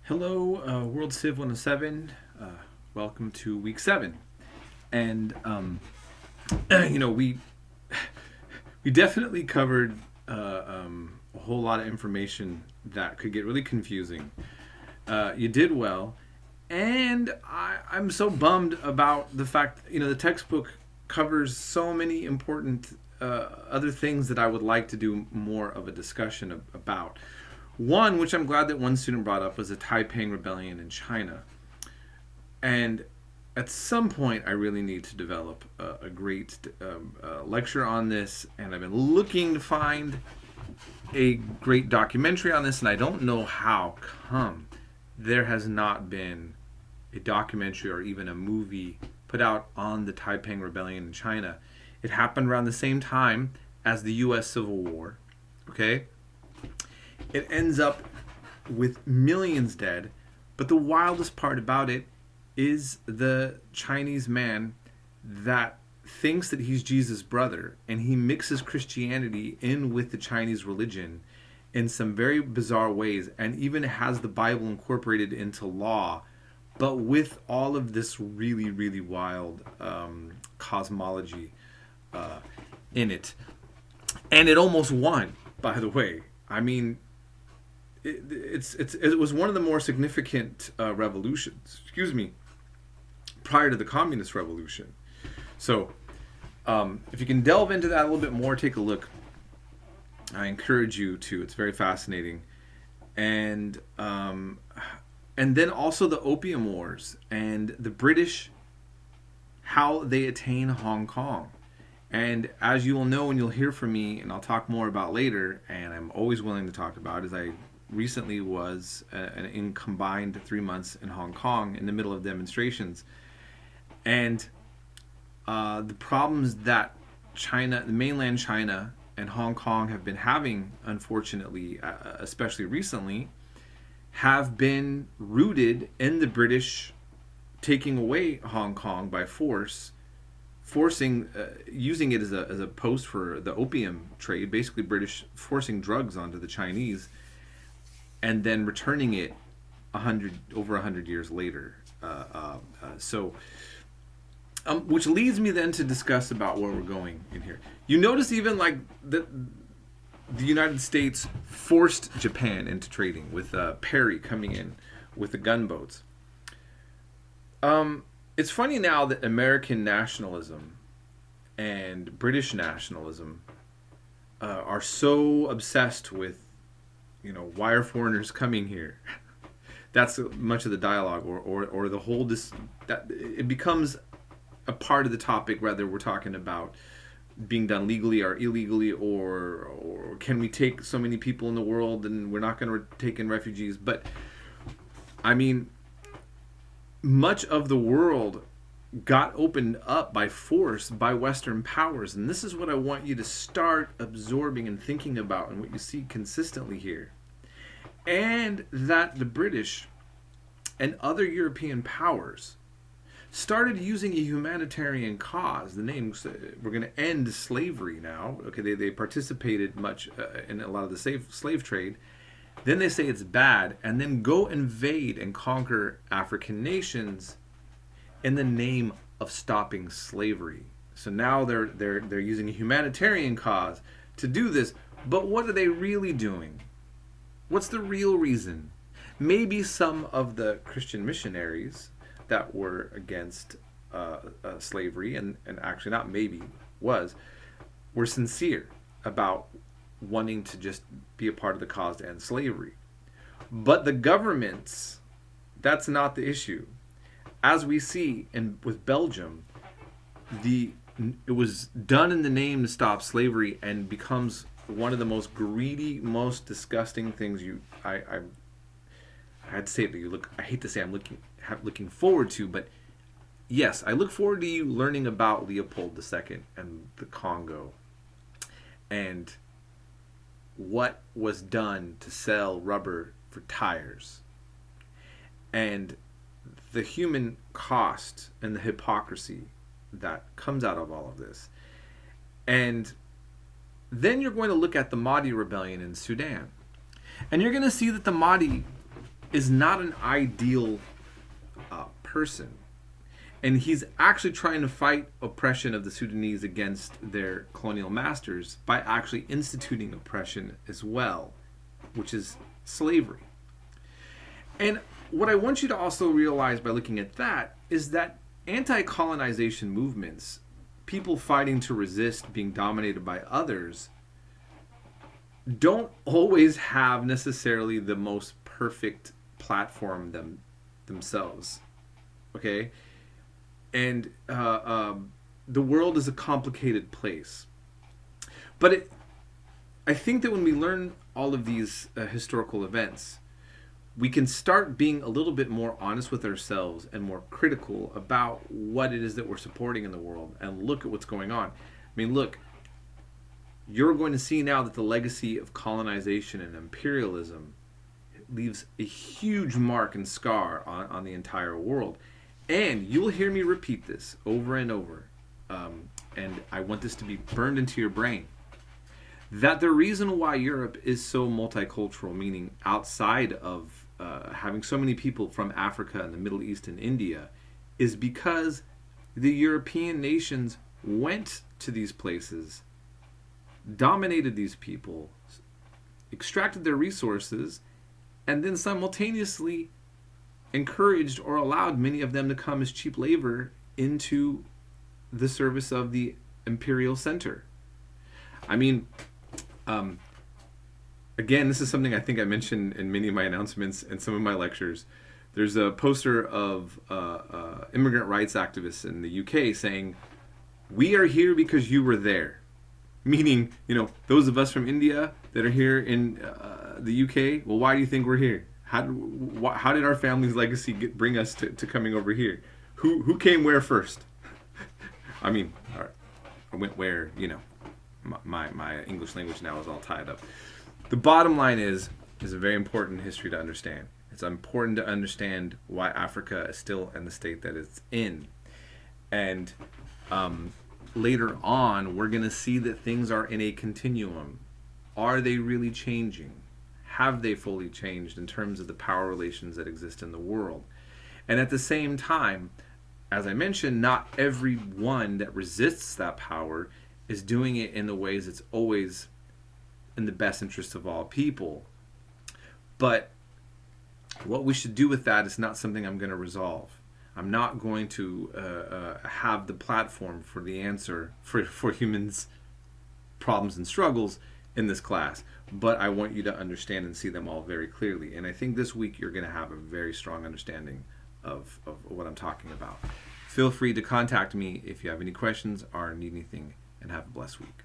Hello, World Civ 107. Welcome to week 7. And, we definitely covered a whole lot of information that could get really confusing. You did well. And I'm so bummed about the fact, the textbook covers so many important other things that I would like to do more of a discussion about. One, which I'm glad that one student brought up, was the Taiping Rebellion in China. And at some point, I really need to develop a great lecture on this. And I've been looking to find a great documentary on this, and I don't know how come there has not been a documentary or even a movie put out on the Taiping Rebellion in China. It happened around the same time as the U.S. Civil War, okay? It ends up with millions dead, but the wildest part about it is the Chinese man that thinks that he's Jesus' brother, and he mixes Christianity in with the Chinese religion in some very bizarre ways, and even has the Bible incorporated into law, but with all of this really, really wild cosmology in it. And it almost won, by the way. I mean, it was one of the more significant revolutions, prior to the Communist Revolution. So, if you can delve into that a little bit more, take a look. I encourage you to. It's very fascinating. And then also the Opium Wars and the British, how they attain Hong Kong. And as you will know and you'll hear from me, and I'll talk more about later, and I'm always willing to talk about, is I recently was in combined 3 months in Hong Kong in the middle of demonstrations. And the problems that China, the mainland China and Hong Kong have been having, unfortunately, especially recently, have been rooted in the British taking away Hong Kong by force, using it as a post for the opium trade, basically British forcing drugs onto the Chinese, and then returning it over 100 years later. Which leads me then to discuss about where we're going in here. You notice even like the United States forced Japan into trading with Perry coming in with the gunboats. It's funny now that American nationalism and British nationalism are so obsessed with, why are foreigners coming here? That's much of the dialogue, or the whole that it becomes a part of the topic. Whether we're talking about being done legally or illegally, or can we take so many people in the world and we're not going to take in refugees? But I mean, much of the world got opened up by force by Western powers, and this is what I want you to start absorbing and thinking about, and what you see consistently here. And that the British and other European powers started using a humanitarian cause. The name, we're going to end slavery now. Okay, they participated much in a lot of the slave trade. Then they say it's bad, and then go invade and conquer African nations in the name of stopping slavery. So now they're using a humanitarian cause to do this. But what are they really doing? What's the real reason? Maybe some of the Christian missionaries that were against slavery, and actually not maybe, were sincere about wanting to just be a part of the cause to end slavery. But the governments, that's not the issue. As we see with Belgium, it was done in the name to stop slavery, and becomes one of the most greedy, most disgusting things I had to say it. I hate to say I'm looking forward to, but yes, I look forward to you learning about Leopold II and the Congo, and what was done to sell rubber for tires, and the human cost and the hypocrisy that comes out of all of this. And then you're going to look at the Mahdi rebellion in Sudan, and you're going to see that the Mahdi is not an ideal person. And he's actually trying to fight oppression of the Sudanese against their colonial masters by actually instituting oppression as well, which is slavery. And what I want you to also realize by looking at that is that anti-colonization movements, people fighting to resist being dominated by others, don't always have necessarily the most perfect platform themselves. Okay? And the world is a complicated place. But I think that when we learn all of these historical events, we can start being a little bit more honest with ourselves and more critical about what it is that we're supporting in the world and look at what's going on. I mean, look, you're going to see now that the legacy of colonization and imperialism leaves a huge mark and scar on the entire world. And you will hear me repeat this over and over. And I want this to be burned into your brain. That the reason why Europe is so multicultural, meaning outside of having so many people from Africa and the Middle East and India, is because the European nations went to these places, dominated these people, extracted their resources, and then simultaneously encouraged or allowed many of them to come as cheap labor into the service of the imperial center. I mean, again, this is something I think I mentioned in many of my announcements and some of my lectures. There's a poster of immigrant rights activists in the UK saying, "We are here because you were there." Meaning, those of us from India that are here in the UK, well, why do you think we're here? How did our family's legacy bring us to coming over here? Who came where first? I mean, I went where, my English language now is all tied up. The bottom line is a very important history to understand. It's important to understand why Africa is still in the state that it's in. And later on, we're going to see that things are in a continuum. Are they really changing? Have they fully changed in terms of the power relations that exist in the world? And at the same time, as I mentioned, not everyone that resists that power is doing it in the ways that's always in the best interest of all people. But what we should do with that is not something I'm going to resolve. I'm not going to have the platform for the answer for humans' problems and struggles in this class. But I want you to understand and see them all very clearly. And I think this week you're going to have a very strong understanding of what I'm talking about. Feel free to contact me if you have any questions or need anything, and have a blessed week.